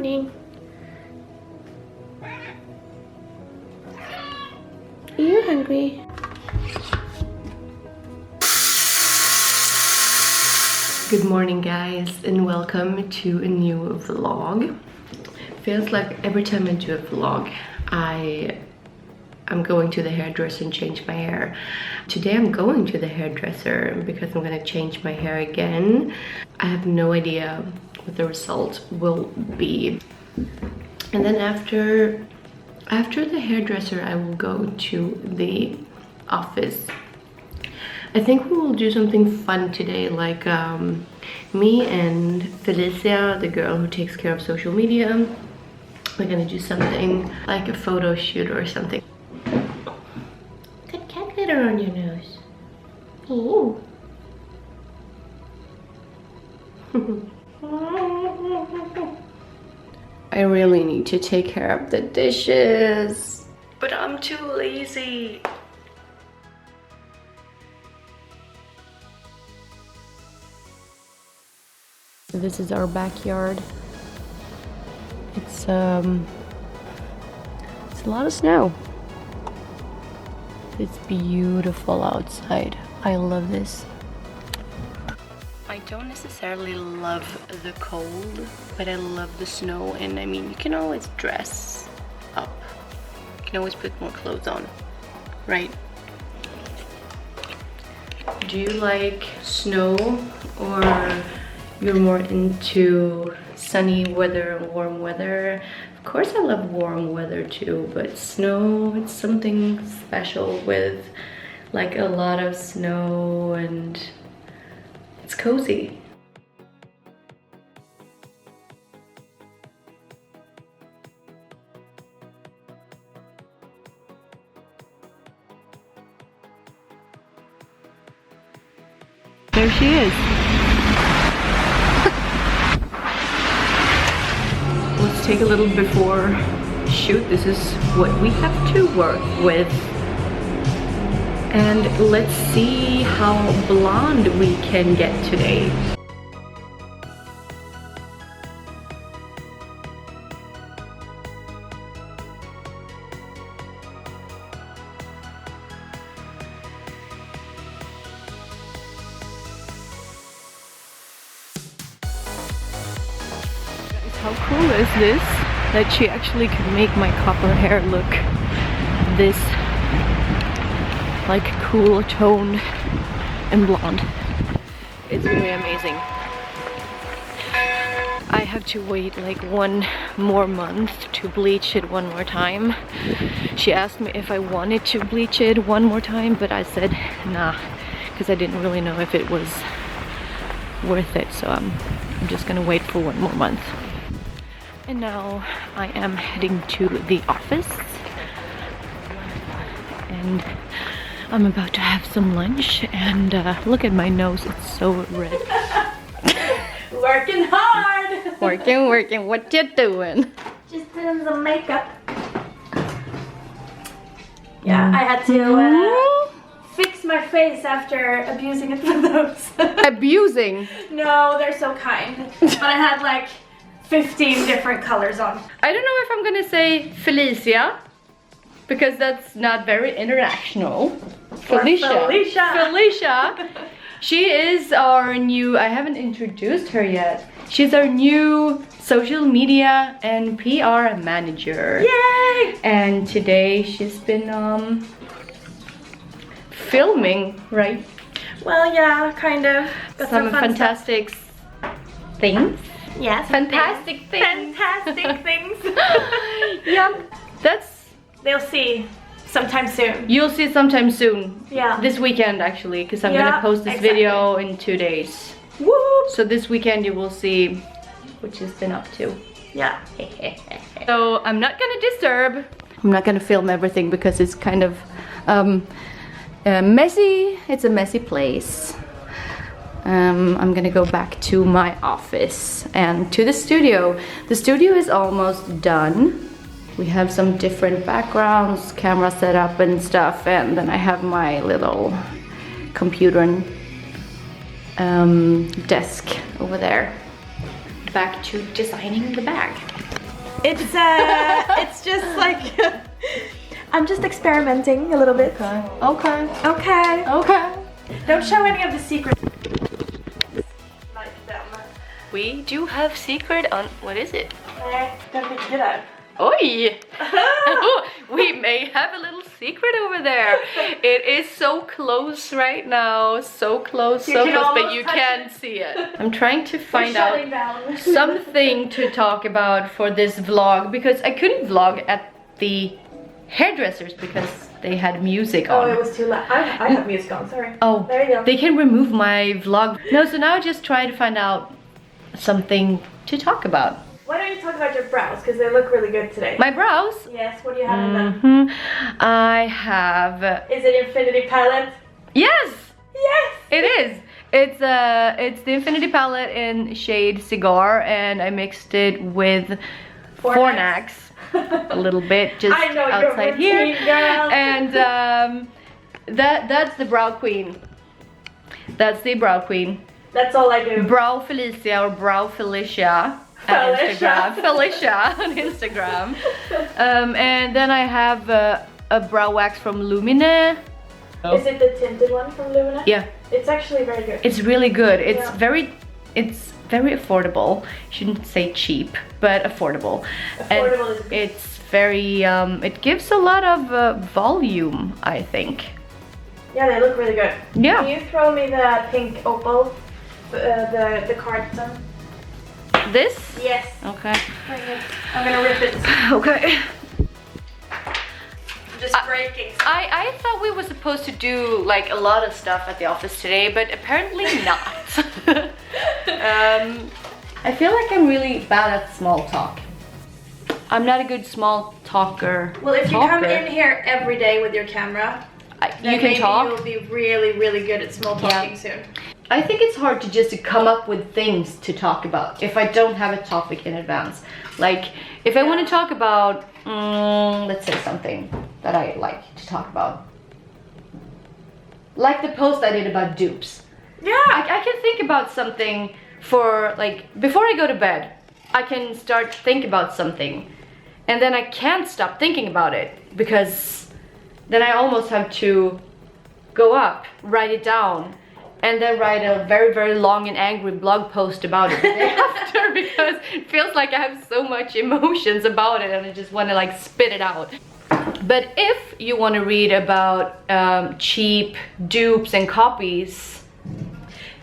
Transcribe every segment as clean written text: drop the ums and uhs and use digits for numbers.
morning. Are you hungry? Good morning, guys, and welcome to a new vlog. Feels like every time I do a vlog, I'm going to the hairdresser and change my hair. Today I'm going to the hairdresser because I'm gonna change my hair again. I have no idea what the result will be. And then after the hairdresser, I will go to the office. I think we will do something fun today, like me and Felicia, the girl who takes care of social media. We're gonna do something like a photo shoot or something. Got cat glitter on your nose. Ooh. I really need to take care of the dishes, but I'm too lazy. This is our backyard. It's a lot of snow. It's beautiful outside. I love this. I don't necessarily love the cold, but I love the snow, and I mean, you can always dress up. You can always put more clothes on, right? Do you like snow, or you're more into sunny weather, warm weather? Of course I love warm weather too, but snow, it's something special with like a lot of snow, and it's cozy. There she is. Let's take a little before shoot. This is what we have to work with. And let's see how blonde we can get today. How cool is this? That she actually can make my copper hair look this like cool tone and blonde. It's really amazing. I have to wait like one more month to bleach it one more time. She asked me if I wanted to bleach it one more time, but I said nah, because I didn't really know if it was worth it. So I'm just gonna wait for one more month. And now I am heading to the office, and I'm about to have some lunch, and look at my nose, it's so red. Working hard! Working, what you doing? Just doing some makeup. Yeah, I had to fix my face after abusing it for those. Abusing? No, they're so kind. But I had like 15 different colors on. I don't know if I'm gonna say Felicia, because that's not very international. Felicia. She is our new, I haven't introduced her yet. She's our new social media and PR manager. Yay! And today she's been filming, right? Well, yeah, kind of. Got some fun fantastic things. Yes. Fantastic things. Fantastic things. Yeah, they'll see sometime soon. You'll see sometime soon. Yeah. This weekend actually, because I'm gonna post this video in 2 days. Woo! So this weekend you will see what she's been up to. Yeah. So I'm not gonna disturb. I'm not gonna film everything because it's kind of messy. It's a messy place. I'm gonna go back to my office and to the studio. The studio is almost done. We have some different backgrounds, camera setup and stuff, and then I have my little computer and desk over there. Back to designing the bag. It's just like I'm just experimenting a little bit. Okay. Don't show any of the secrets. Like them. We do have secret on, what is it? Don't think you did. Oi! We may have a little secret over there. It is so close right now. So close, but you can't see it. I'm trying to find out something to talk about for this vlog because I couldn't vlog at the hairdressers because they had music on. Oh, it was too loud. I have music on, sorry. Oh, there you go. They can remove my vlog. No, so now I just try to find out something to talk about. Why don't you talk about your brows? Because they look really good today. My brows? Yes, what do you have in them? I have... Is it Infinity Palette? Yes! Yes! It is! It's the Infinity Palette in shade Cigar, and I mixed it with Fornax a little bit, just I know outside here. Girl. And that's the Brow Queen. That's the Brow Queen. That's all I do. Brow Felicia or Brow Felicia. On Instagram, Felicia on Instagram. And then I have a brow wax from Lumine. Is it the tinted one from Lumina? Yeah. It's actually very good. It's really good. It's very affordable. Shouldn't say cheap, but affordable. Affordable is good. It's very it gives a lot of volume, I think. Yeah, they look really good. Yeah. Can you throw me the pink opal, the carton? This? Yes. Okay. Bring it. I'm gonna rip it. Okay. I'm just breaking. I thought we were supposed to do like a lot of stuff at the office today, but apparently not. I feel like I'm really bad at small talk. I'm not a good small talker. Well, if you come in here every day with your camera, you can talk. You'll be really, really good at small talking soon. I think it's hard to just come up with things to talk about if I don't have a topic in advance. Like, if I want to talk about, let's say something that I like to talk about. Like the post I did about dupes. Yeah. I can think about something for, like, before I go to bed, I can start to think about something. And then I can't stop thinking about it because then I almost have to go up, write it down, and then write a very, very long and angry blog post about it the day after because it feels like I have so much emotions about it and I just want to like spit it out. But if you want to read about cheap dupes and copies,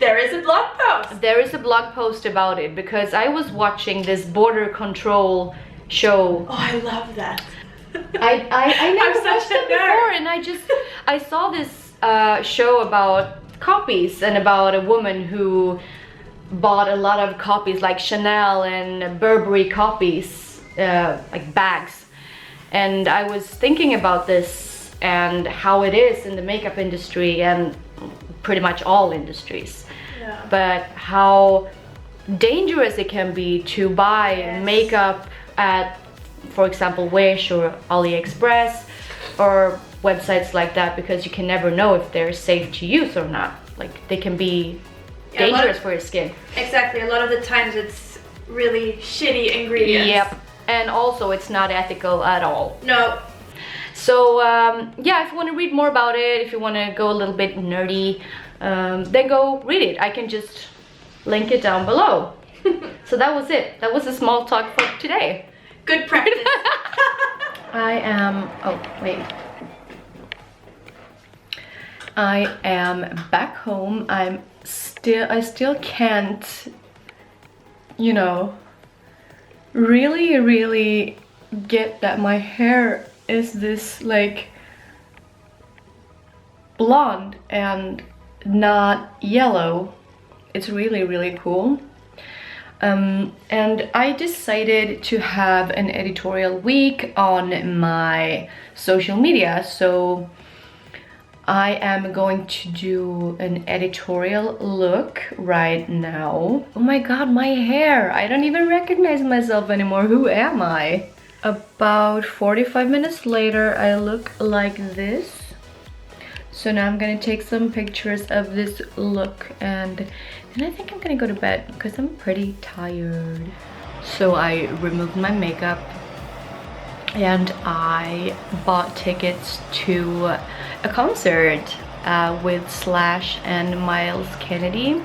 there is a blog post. There is a blog post about it because I was watching this border control show. Oh, I love that. I never watched it before, and I saw this show about copies and about a woman who bought a lot of copies like Chanel and Burberry copies, like bags. And I was thinking about this and how it is in the makeup industry and pretty much all industries. Yeah. But how dangerous it can be to buy makeup at, for example, Wish or AliExpress or websites like that, because you can never know if they're safe to use or not. Like, they can be dangerous for your skin. Exactly, a lot of the times it's really shitty ingredients. Yep, and also it's not ethical at all. No. So yeah, if you want to read more about it, if you want to go a little bit nerdy, then go read it. I can just link it down below. So that was it. That was a small talk for today. Good practice. I am back home. I still can't, you know, really get that my hair is this like blonde and not yellow. It's really cool. And I decided to have an editorial week on my social media, so I am going to do an editorial look right now. Oh my god, my hair! I don't even recognize myself anymore. Who am I? About 45 minutes later, I look like this. So now I'm gonna take some pictures of this look, and then I think I'm gonna go to bed because I'm pretty tired. So I removed my makeup and I bought tickets to a concert with Slash and Miles Kennedy,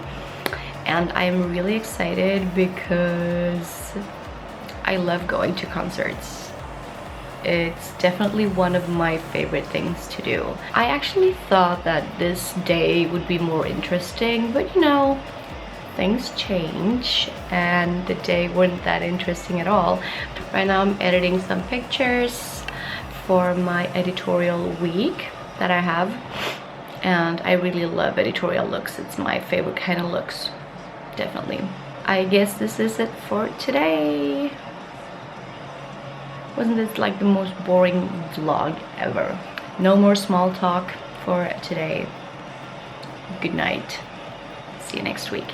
and I'm really excited because I love going to concerts. It's definitely one of my favorite things to do. I actually thought that this day would be more interesting, but you know, things change and the day wasn't that interesting at all. Right now I'm editing some pictures for my editorial week that I have, and I really love editorial looks. It's my favorite kind of looks, definitely. I guess this is it for today. Wasn't this like the most boring vlog ever? No more small talk for today. Good night. See you next week.